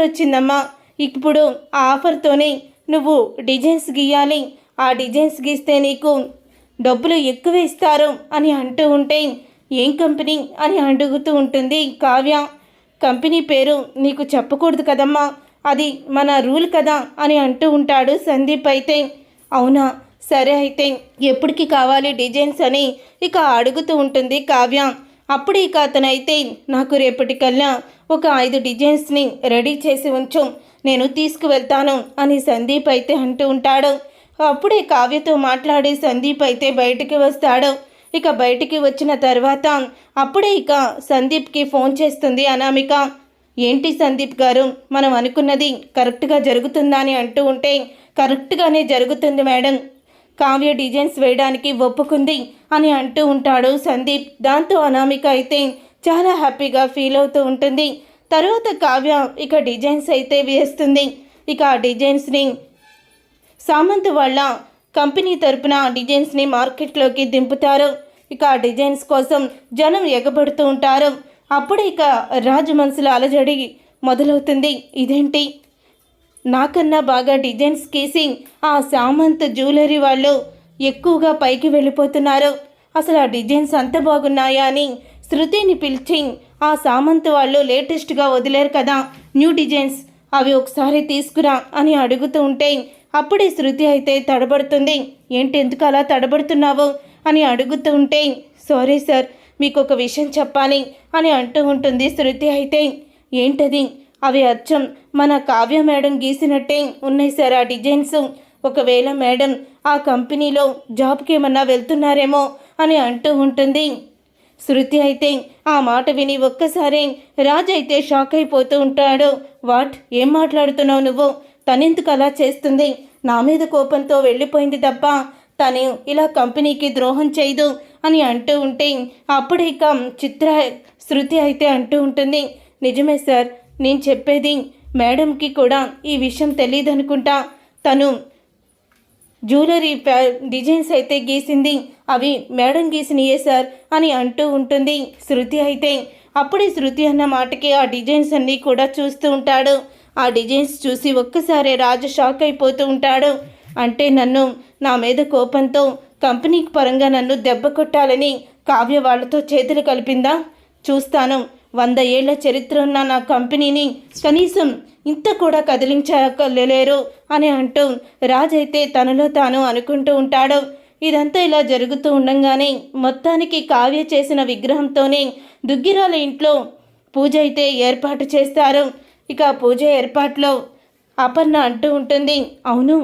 వచ్చిందమ్మా. ఇప్పుడు ఆ ఆఫర్తోనే నువ్వు డిజైన్స్ గీయాలి. ఆ డిజైన్స్ గీస్తే నీకు డబ్బులు ఎక్కువ ఇస్తారు అని అంటూ ఉంటే, ఏం కంపెనీ అని అడుగుతూ ఉంటుంది కావ్య. కంపెనీ పేరు నీకు చెప్పకూడదు కదమ్మా, అది మన రూల్ కదా అని అంటూ ఉంటాడు సందీప్. అయితే అవునా, సరే అయితే ఎప్పటికి కావాలి డిజైన్స్ అని ఇక అడుగుతూ ఉంటుంది కావ్య. అప్పుడు ఇక అతనైతే నాకు రేపటికల్లా ఒక 5 డిజైన్స్ని రెడీ చేసి ఉంచు, నేను తీసుకువెళ్తాను అని సందీప్ అయితే అంటూ ఉంటాడు. అప్పుడే కావ్యతో మాట్లాడి సందీప్ అయితే బయటికి వస్తాడు. ఇక బయటికి వచ్చిన తర్వాత అప్పుడే ఇక సందీప్కి ఫోన్ చేస్తుంది అనామిక. ఏంటి సందీప్ గారు, మనం అనుకున్నది కరెక్ట్గా జరుగుతుందా అని అంటూ ఉంటే, కరెక్ట్గానే జరుగుతుంది మేడం, కావ్య డిజైన్స్ వేయడానికి ఒప్పుకుంది అని అంటూ ఉంటాడు సందీప్. దాంతో అనామిక అయితే చాలా హ్యాపీగా ఫీల్ అవుతూ ఉంటుంది. తర్వాత కావ్య ఇక డిజైన్స్ అయితే వేస్తుంది. ఇక ఆ డిజైన్స్ని సామంత్ వాళ్ళ కంపెనీ తరపున డిజైన్స్ని మార్కెట్లోకి దింపుతారు. ఇక ఆ డిజైన్స్ కోసం జనం ఎగబడుతూ ఉంటారు. అప్పుడు ఇక రాజు మనసులో అలజడి మొదలవుతుంది. ఇదేంటి, నాకన్నా బాగా డిజైన్స్ గీసి ఆ సామంత్ జ్యువెలరీ వాళ్ళు ఎక్కువగా పైకి వెళ్ళిపోతున్నారు, అసలు ఆ డిజైన్స్ అంత బాగున్నాయా అని శృతిని పిలిచి, ఆ సామంత్ వాళ్ళు లేటెస్ట్గా వదిలేరు కదా న్యూ డిజైన్స్, అవి ఒకసారి తీసుకురా అని అడుగుతూ ఉంటే, అప్పుడే శృతి అయితే తడబడుతుంది. ఏంటి, ఎందుకు అలా తడబడుతున్నావు అని అడుగుతూ ఉంటే, సారీ సార్, మీకు ఒక విషయం చెప్పాలి అని అంటూ ఉంటుంది శృతి. అయితే ఏంటది, అవి అచ్చం మన కావ్య మేడం గీసినట్టే ఉన్నాయి సార్ ఆ డిజైన్స్, ఒకవేళ మేడం ఆ కంపెనీలో జాబ్కి ఏమన్నా వెళ్తున్నారేమో అని అంటూ ఉంటుంది శృతి. అయితే ఆ మాట విని ఒక్కసారి రాజు అయితే షాక్ అయిపోతూ ఉంటాడు. వాట్, ఏం మాట్లాడుతున్నావు నువ్వు, తనెందుకు అలా చేస్తుంది, నా మీద కోపంతో వెళ్ళిపోయింది తప్ప తను ఇలా కంపెనీకి ద్రోహం చేయదు అని అంటూ ఉంటే, అప్పుడు ఇక శృతి అయితే అంటూ ఉంటుంది, నిజమే సార్, నేను చెప్పేది మేడంకి కూడా ఈ విషయం తెలియదు అనుకుంటా, తను జ్యువెలరీ డిజైన్స్ అయితే గీసింది, అవి మేడం గీసినయే సార్ అని అంటూ ఉంటుంది శృతి. అయితే అప్పుడే శృతి అన్న మాటకి ఆ డిజైన్స్ అన్నీ కూడా చూస్తూ ఉంటాడు. ఆ డిజైన్స్ చూసి ఒక్కసారి రాజు షాక్ అయిపోతూ ఉంటాడు. అంటే నన్ను నా మీద కోపంతో కంపెనీ పరంగా నన్ను దెబ్బ కొట్టాలని కావ్య వాళ్ళతో చేతులు కలిపిందా, చూస్తాను, 100 ఏళ్ల చరిత్ర ఉన్న నా కంపెనీని కనీసం ఇంత కూడా కదిలించలేరు అని అంటూ రాజైతే తనలో తాను అనుకుంటూ ఉంటాడు. ఇదంతా ఇలా జరుగుతూ ఉండగానే మొత్తానికి కావ్య చేసిన విగ్రహంతోనే దుగ్గిరాల ఇంట్లో పూజ అయితే ఏర్పాటు చేస్తారు. ఇక పూజ ఏర్పాట్లో అపర్ణ అంటూ ఉంటుంది, అవును,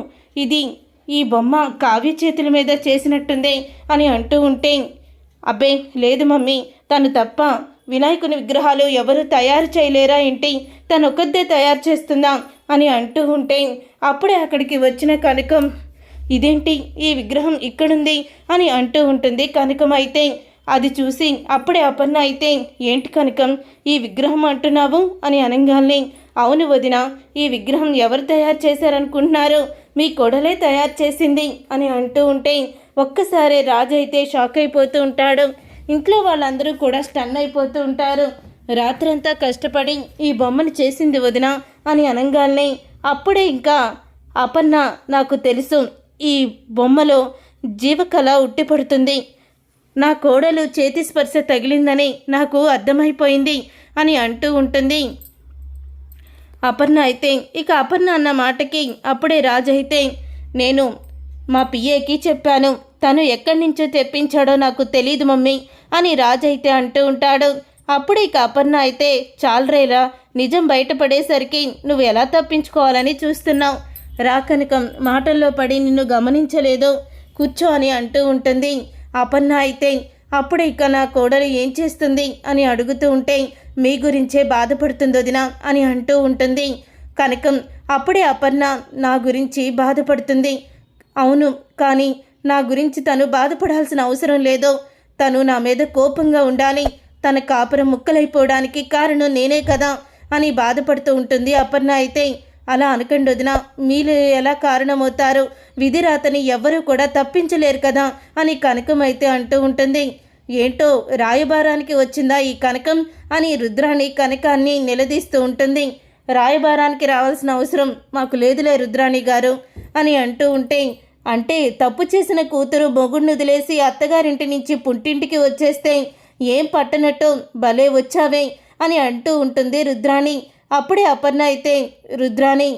ఇది ఈ బొమ్మ కావ్య చేతుల మీద చేసినట్టుంది అని అంటూ ఉంటే, అబ్బే లేదు మమ్మీ, తను తప్ప వినాయకుని విగ్రహాలు ఎవరు తయారు చేయలేరా ఏంటి, తను ఒక్కదే తయారు చేస్తుందా అని అంటూ ఉంటే, అప్పుడే అక్కడికి వచ్చిన కనకం, ఇదేంటి ఈ విగ్రహం ఇక్కడుంది అని అంటూ ఉంటుంది. కనకం అయితే అది చూసి అప్పుడే అపర్ణ అయితే, ఏంటి కనకం ఈ విగ్రహం అంటున్నావు అని అనగానే, అవును వదిన, ఈ విగ్రహం ఎవరు తయారు చేశారనుకుంటున్నారు, మీ కొడలే తయారు చేసింది అని అంటూ ఉంటే ఒక్కసారి రాజు అయితే షాక్ అయిపోతూ ఉంటాడు. ఇంట్లో వాళ్ళందరూ కూడా స్టన్ అయిపోతూ ఉంటారు. రాత్రంతా కష్టపడి ఈ బొమ్మను చేసింది వదిన అని అనగానే అప్పుడే ఇంకా అపర్ణ, నాకు తెలుసు ఈ బొమ్మలో జీవకళ ఉట్టిపడుతుంది, నా కోడలు చేతి స్పర్శ తగిలిందని నాకు అర్థమైపోయింది అని అంటూ ఉంటుంది అపర్ణ. అయితే ఇక అపర్ణ అన్న మాటకి అప్పుడే రాజు అయితే, నేను మా పిఏకి చెప్పాను, తను ఎక్కడి నుంచో తెప్పించాడో నాకు తెలీదు మమ్మీ అని రాజు అయితే అంటూ ఉంటాడు. అప్పుడు ఇక అపర్ణ అయితే, చాలరేలా, నిజం బయటపడేసరికి నువ్వు ఎలా తప్పించుకోవాలని చూస్తున్నావు, రా కనకం, మాటల్లో పడి నిన్ను గమనించలేదు, కూర్చో అని అంటూ ఉంటుంది అపర్ణ. అయితే అప్పుడు ఇక నా కోడలు ఏం చేస్తుంది అని అడుగుతూ ఉంటే, మీ గురించే బాధపడుతుంది వదినా అని అంటూ ఉంటుంది కనకం. అప్పుడే అపర్ణ, నా గురించి బాధపడుతుంది, అవును, కానీ నా గురించి తను బాధపడాల్సిన అవసరం లేదు, తను నా మీద కోపంగా ఉండాలి, తన కాపురం ముక్కలైపోవడానికి కారణం నేనే కదా అని బాధపడుతూ ఉంటుంది అపర్ణ. అయితే అలా అనకండి వదినా, మీరు ఎలా కారణమవుతారు, విధిరాతని ఎవ్వరూ కూడా తప్పించలేరు కదా అని కనకం అయితే అంటూ ఉంటుంది. ఏంటో రాయబారానికి వచ్చిందా ఈ కనకం అని రుద్రాణి కనకాన్ని నిలదీస్తూ ఉంటుంది. రాయబారానికి రావాల్సిన అవసరం మాకు లేదులే రుద్రాణి గారు అని అంటూ ఉంటే, అంటే తప్పు చేసిన కూతురు మొగుడిని వదిలేసి అత్తగారింటి నుంచి పుట్టింటికి వచ్చేస్తే ఏం పట్టనట్టు భలే వచ్చావే అని అంటూ ఉంటుంది రుద్రాణి. అప్పుడే అపర్ణ అయితే, రుద్రాణి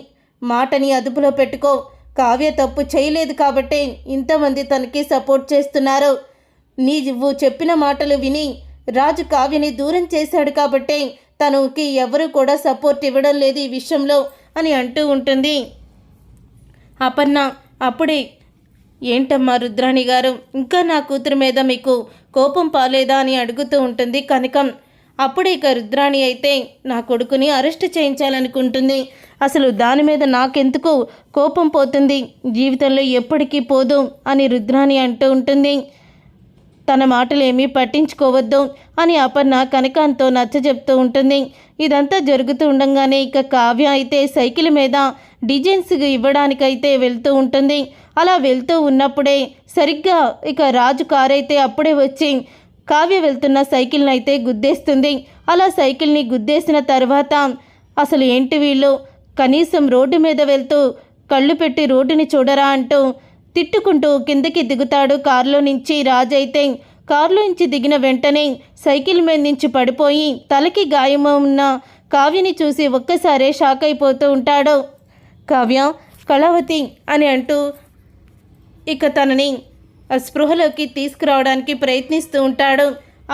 మాటని అదుపులో పెట్టుకో, కావ్య తప్పు చేయలేదు కాబట్టి ఇంతమంది తనకి సపోర్ట్ చేస్తున్నారు. నీవు చెప్పిన మాటలు విని రాజు కావ్యని దూరం చేశాడు కాబట్టి తనకి ఎవరు కూడా సపోర్ట్ ఇవ్వడం లేదు ఈ విషయంలో అని అంటూ ఉంటుంది అపర్ణ. అప్పుడే, ఏంటమ్మా రుద్రాణి గారు, ఇంకా నా కూతురు మీద మీకు కోపం పాలేదా అని అడుగుతూ ఉంటుంది కనకం. అప్పుడే ఇక రుద్రాణి అయితే నా కొడుకుని అరెస్ట్ చేయించాలనుకుంటుంది. అసలు దాని మీద నాకెందుకు కోపం పోతుంది, జీవితంలో ఎప్పటికీ పోదు అని రుద్రాణి అంటూ ఉంటుంది. తన మాటలేమీ పట్టించుకోవద్దు అని అపర్ణ కనకాంతో నచ్చజెప్తూ ఉంటుంది. ఇదంతా జరుగుతూ ఉండగానే ఇక కావ్య అయితే సైకిల్ మీద డిజైన్స్ ఇవ్వడానికైతే వెళ్తూ ఉంటుంది. అలా వెళ్తూ ఉన్నప్పుడే సరిగ్గా ఇక రాజు కారు అయితే అప్పుడే వచ్చి కావ్య వెళ్తున్న సైకిల్ని అయితే గుద్దేస్తుంది. అలా సైకిల్ని గుద్దేసిన తర్వాత అసలు ఏంటి వీళ్ళు, కనీసం రోడ్డు మీద వెళ్తూ కళ్ళు పెట్టి రోడ్డుని చూడరా అంటూ తిట్టుకుంటూ కిందకి దిగుతాడు కారులో నుంచి. రాజు అయితే కారులో నుంచి దిగిన వెంటనే సైకిల్ మీద నుంచి పడిపోయి తలకి గాయము ఉన్న కావ్యని చూసి ఒక్కసారే షాక్ అయిపోతూ ఉంటాడు. కావ్య, కళావతి అని అంటూ ఇక తనని స్పృహలోకి తీసుకురావడానికి ప్రయత్నిస్తూ ఉంటాడు.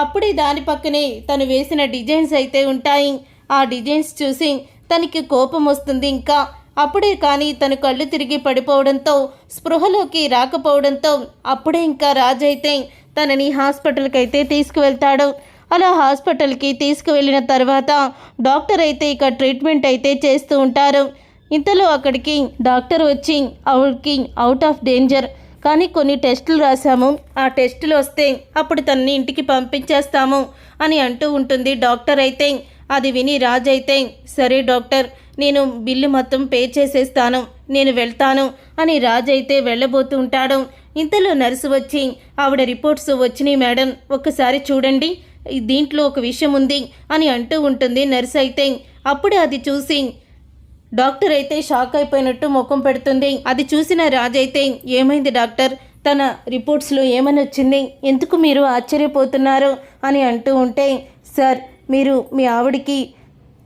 అప్పుడే దాని పక్కనే తను వేసిన డిజైన్స్ అయితే ఉంటాయి. ఆ డిజైన్స్ చూసి తనకి కోపం వస్తుంది. ఇంకా అప్పుడే కానీ తను కళ్ళు తిరిగి పడిపోవడంతో స్పృహలోకి రాకపోవడంతో అప్పుడే ఇంకా రాజు అయితే తనని హాస్పిటల్కి అయితే తీసుకువెళ్తాడు. అలా హాస్పిటల్కి తీసుకువెళ్ళిన తర్వాత డాక్టర్ అయితే ఇక ట్రీట్మెంట్ అయితే చేస్తూ ఉంటారు. ఇంతలో అక్కడికి డాక్టర్ వచ్చి ఆవిడకి అవుట్ ఆఫ్ డేంజర్, కానీ కొన్ని టెస్టులు రాశాము, ఆ టెస్టులు వస్తే అప్పుడు తనని ఇంటికి పంపించేస్తాము అని అంటూ ఉంటుంది డాక్టర్ అయితే. అది విని రాజు అయితే, సరే డాక్టర్, నేను బిల్లు మొత్తం పే చేసేస్తాను, నేను వెళ్తాను అని రాజు అయితే వెళ్ళబోతూ ఉంటాడు. ఇంతలో నర్సు వచ్చి, ఆవిడ రిపోర్ట్స్ వచ్చినాయి మేడం, ఒక్కసారి చూడండి, దీంట్లో ఒక విషయం ఉంది అని అంటూ ఉంటుంది నర్సు అయితే. అప్పుడే అది చూసి డాక్టర్ అయితే షాక్ అయిపోయినట్టు ముఖం పెడుతుంది. అది చూసిన రాజు అయితే, ఏమైంది డాక్టర్, తన రిపోర్ట్స్లో ఏమని వచ్చింది, ఎందుకు మీరు ఆశ్చర్యపోతున్నారు అని అంటూ ఉంటే, సార్ మీరు మీ ఆవిడికి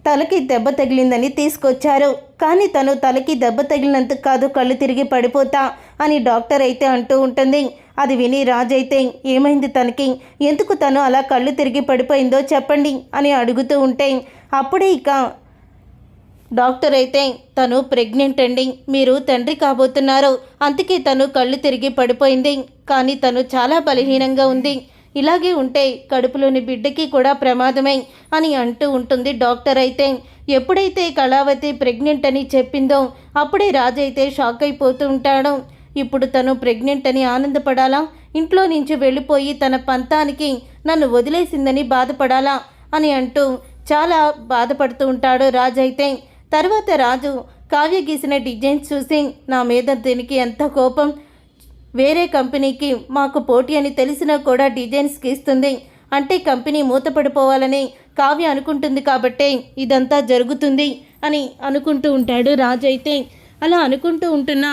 తలకి దెబ్బ తగిలిందని తీసుకొచ్చారు, కానీ తను తలకి దెబ్బ తగిలినందుకు కాదు కళ్ళు తిరిగి పడిపోతా అని డాక్టర్ అయితే అంటూ ఉంటుంది. అది విని రాజు అయితే, ఏమైంది తనకి, ఎందుకు తను అలా కళ్ళు తిరిగి పడిపోయిందో చెప్పండి అని అడుగుతూ ఉంటే అప్పుడే ఇక డాక్టర్ అయితే, తను ప్రెగ్నెంట్ అండి, మీరు తండ్రి కాబోతున్నారు, అందుకే తను కళ్ళు తిరిగి పడిపోయింది, కానీ తను చాలా బలహీనంగా ఉంది, ఇలాగే ఉంటే కడుపులోని బిడ్డకి కూడా ప్రమాదమే అని అంటూ ఉంటుంది డాక్టర్ అయితే. ఎప్పుడైతే కళావతి ప్రెగ్నెంట్ అని చెప్పిందో అప్పుడే రాజు అయితే షాక్ అయిపోతూ ఉంటాడు. ఇప్పుడు తను ప్రెగ్నెంట్ అని ఆనందపడాలా, ఇంట్లో నుంచి వెళ్ళిపోయి తన పంతానికి నన్ను వదిలేసిందని బాధపడాలా అని అంటూ చాలా బాధపడుతూ ఉంటాడు రాజు అయితే. తర్వాత రాజు కావ్య గీసిన డిజైన్స్ చూసి, నా మీద దీనికి ఎంత కోపం, వేరే కంపెనీకి మాకు పోటీ అని తెలిసినా కూడా డిజైన్స్ గీస్తుంది, అంటే కంపెనీ మూతపడిపోవాలని కావ్య అనుకుంటుంది కాబట్టే ఇదంతా జరుగుతుంది అని అనుకుంటూ ఉంటాడు రాజు అయితే. అలా అనుకుంటూ ఉంటున్న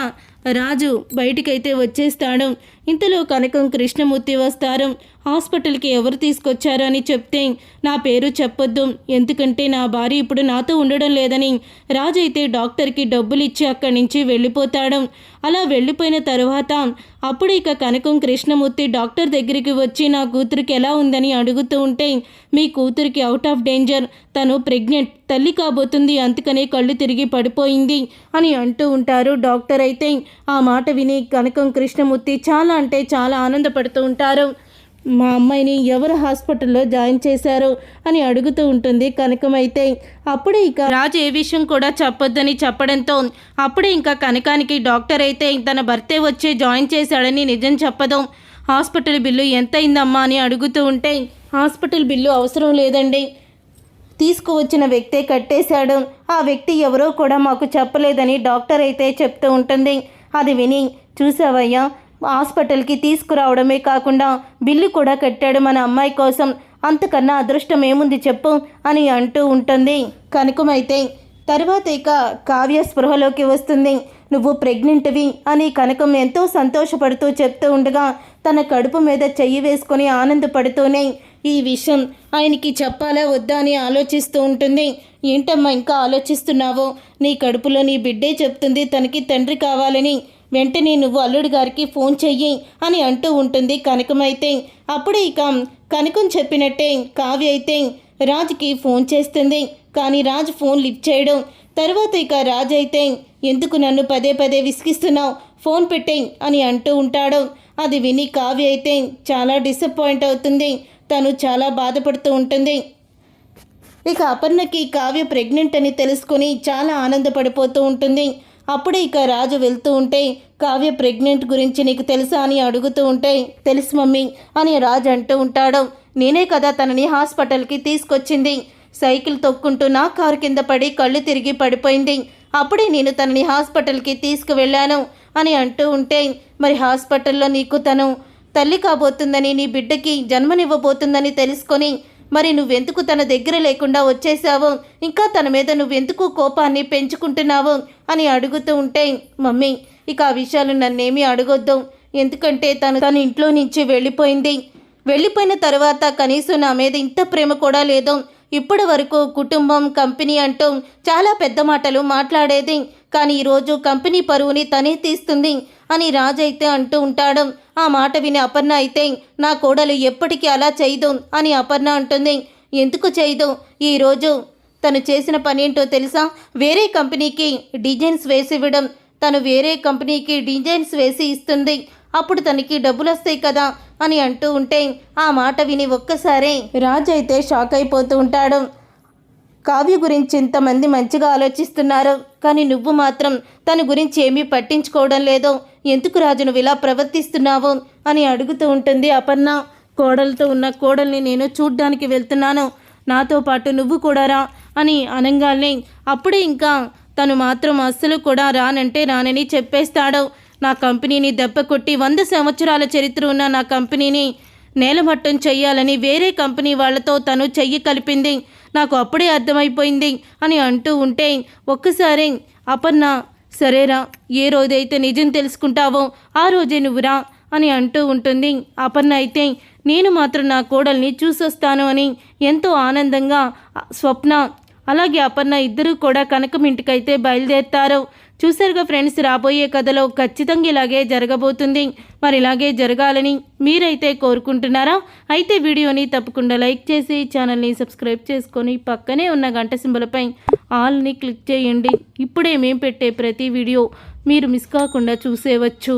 రాజు బయటికైతే వచ్చేస్తాడు. ఇంతలో కనకం, కృష్ణమూర్తి వస్తారు. హాస్పిటల్కి ఎవరు తీసుకొచ్చారు అని చెప్తే, నా పేరు చెప్పొద్దు, ఎందుకంటే నా భార్య ఇప్పుడు నాతో ఉండడం లేదని రాజు అయితే డాక్టర్కి డబ్బులు ఇచ్చి అక్కడి నుంచి వెళ్ళిపోతాడు. అలా వెళ్ళిపోయిన తర్వాత అప్పుడు ఇక కనకం, కృష్ణమూర్తి డాక్టర్ దగ్గరికి వచ్చి నా కూతురికి ఎలా ఉందని అడుగుతూ ఉంటే, మీ కూతురికి అవుట్ ఆఫ్ డేంజర్, తను ప్రెగ్నెంట్, తల్లి కాబోతుంది, అందుకనే కళ్ళు తిరిగి పడిపోయింది అని అంటూ ఉంటారు డాక్టర్ అయితే. ఆ మాట విని కనకం, కృష్ణమూర్తి చాలా అంటే చాలా ఆనందపడుతూ ఉంటారు. మా అమ్మాయిని ఎవరు హాస్పిటల్లో జాయిన్ చేశారు అని అడుగుతూ ఉంటుంది కనకం అయితే. అప్పుడే ఇక రాజు ఏ విషయం కూడా చెప్పొద్దని చెప్పడంతో అప్పుడే ఇంకా కనకానికి డాక్టర్ అయితే తన భర్తే వచ్చి జాయిన్ చేశాడని నిజం చెప్పదు. హాస్పిటల్ బిల్లు ఎంత అయిందమ్మా అని అడుగుతూ ఉంటే, హాస్పిటల్ బిల్లు అవసరం లేదండి, తీసుకువచ్చిన వ్యక్తే కట్టేశాడు, ఆ వ్యక్తి ఎవరో కూడా మాకు చెప్పలేదని డాక్టర్ అయితే చెప్తూ ఉంటుంది. అది విని, చూసావయ్యా, హాస్పిటల్కి తీసుకురావడమే కాకుండా బిల్లు కూడా కట్టాడు మన అమ్మాయి కోసం, అంతకన్నా అదృష్టం ఏముంది చెప్పు అని అంటూ ఉంటుంది. కనకమైతే, తర్వాత ఇక కావ్య స్పృహలోకి వస్తుంది. నువ్వు ప్రెగ్నెంట్వి అని కనకం ఎంతో సంతోషపడుతూ చెప్తూ ఉండగా తన కడుపు మీద చెయ్యి వేసుకొని ఆనందపడుతూనే ఈ విషయం ఆయనకి చెప్పాలా వద్దా అని ఆలోచిస్తూ ఉంటుంది. ఏంటమ్మా ఇంకా ఆలోచిస్తున్నావో? నీ కడుపులో నీ బిడ్డే చెప్తుంది తనకి తండ్రి కావాలని. వెంటనే నువ్వు అల్లుడి గారికి ఫోన్ చెయ్యి అని అంటూ ఉంటుంది కనకమైతే. అప్పుడే ఇక కనకం చెప్పినట్టే కావ్య అయితే రాజుకి ఫోన్ చేస్తుంది. కానీ రాజు ఫోన్ లిఫ్ట్ చేయడం. తర్వాత ఇక రాజు అయితే ఎందుకు నన్ను పదే పదే విసిగిస్తున్నావు, ఫోన్ పెట్టేయి అని అంటూ ఉంటాడు. అది విని కావ్య అయితే చాలా డిసప్పాయింట్ అవుతుంది. తను చాలా బాధపడుతూ ఉంటుంది. ఇక అపర్ణకి కావ్య ప్రెగ్నెంట్ అని తెలుసుకొని చాలా ఆనందపడిపోతూ ఉంటుంది. అప్పుడే ఇక రాజు వెళ్తూ ఉంటే కావ్య ప్రెగ్నెంట్ గురించి నీకు తెలుసా అని అడుగుతూ ఉంటే తెలుసు మమ్మీ అని రాజు అంటూ ఉంటాడు. నేనే కదా తనని హాస్పిటల్కి తీసుకొచ్చింది. సైకిల్ తొక్కుంటూ నా కారు కింద పడి కళ్ళు తిరిగి పడిపోయింది. అప్పుడే నేను తనని హాస్పిటల్కి తీసుకువెళ్ళాను అని అంటూ ఉంటే మరి హాస్పిటల్లో నీకు తను తల్లి కాబోతుందని, నీ బిడ్డకి జన్మనివ్వబోతుందని తెలుసుకొని మరి నువ్వెందుకు తన దగ్గర లేకుండా వచ్చేసావు, ఇంకా తన మీద నువ్వెందుకు కోపాన్ని పెంచుకుంటున్నావు అని అడుగుతూ ఉంటే మమ్మీ ఇక ఆ విషయాలు నన్నేమీ అడగొద్దు, ఎందుకంటే తన ఇంట్లో నుంచి వెళ్ళిపోయిన తర్వాత కనీసం నా మీద ఇంత ప్రేమ కూడా లేదు. ఇప్పటి వరకు కుటుంబం కంపెనీ అంటూ చాలా పెద్ద మాటలు మాట్లాడేది, కానీ ఈరోజు కంపెనీ పరువుని తనే తీస్తుంది అని రాజు అయితే అంటూ ఉంటాడు. ఆ మాట విని అపర్ణ అయితే నా కోడలు ఎప్పటికీ అలా చేయదు అని అపర్ణ అంటుంది. ఎందుకు చేయదు? ఈరోజు తను చేసిన పని ఏంటో తెలుసా? వేరే కంపెనీకి డిజైన్స్ వేసి ఇవ్వడం. తను వేరే కంపెనీకి డిజైన్స్ వేసి ఇస్తుంది, అప్పుడు తనకి డబ్బులు వస్తాయి కదా అని అంటూ ఉంటే ఆ మాట విని ఒక్కసారి రాజు అయితే షాక్ అయిపోతూ ఉంటాడు. కావ్య గురించి ఇంతమంది మంచిగా ఆలోచిస్తున్నారు, కానీ నువ్వు మాత్రం తన గురించి ఏమీ పట్టించుకోవడం లేదు. ఎందుకు రాజు నువ్వు ఇలా ప్రవర్తిస్తున్నావు అని అడుగుతూ ఉంటుంది అపర్ణ. కోడలతో ఉన్న కోడల్ని నేను చూడ్డానికి వెళ్తున్నాను, నాతో పాటు నువ్వు కూడా రా అని అనగానే అప్పుడే ఇంకా తను మాత్రం అస్సలు కూడా రానంటే రానని చెప్పేస్తాడు. నా కంపెనీని దెబ్బ కొట్టి 100 సంవత్సరాల చరిత్ర ఉన్న నా కంపెనీని నేలమట్టం చెయ్యాలని వేరే కంపెనీ వాళ్లతో తను చెయ్యి కలిపింది, నాకు అప్పుడే అర్థమైపోయింది అని అంటూ ఉంటే ఒక్కసారి అపర్ణ సరేరా, ఏ రోజైతే నిజం తెలుసుకుంటావో ఆ రోజే నువ్వురా అని అంటూ ఉంటుంది. అపర్ణ అయితే నేను మాత్రం నా కోడల్ని చూసొస్తాను అని ఎంతో ఆనందంగా స్వప్న అలాగే అపర్ణ ఇద్దరూ కూడా కనకం ఇంటికైతే బయలుదేరుతారు. చూసారుగా ఫ్రెండ్స్, రాబోయే కథలో ఖచ్చితంగా ఇలాగే జరగబోతుంది. మరి ఇలాగే జరగాలని మీరైతే కోరుకుంటున్నారా? అయితే వీడియోని తప్పకుండా లైక్ చేసి ఛానల్ని సబ్స్క్రైబ్ చేసుకొని పక్కనే ఉన్న గంట సింబల్పై ఆల్ని క్లిక్ చేయండి. ఇప్పుడే మేము పెట్టే ప్రతి వీడియో మీరు మిస్ కాకుండా చూసేవచ్చు.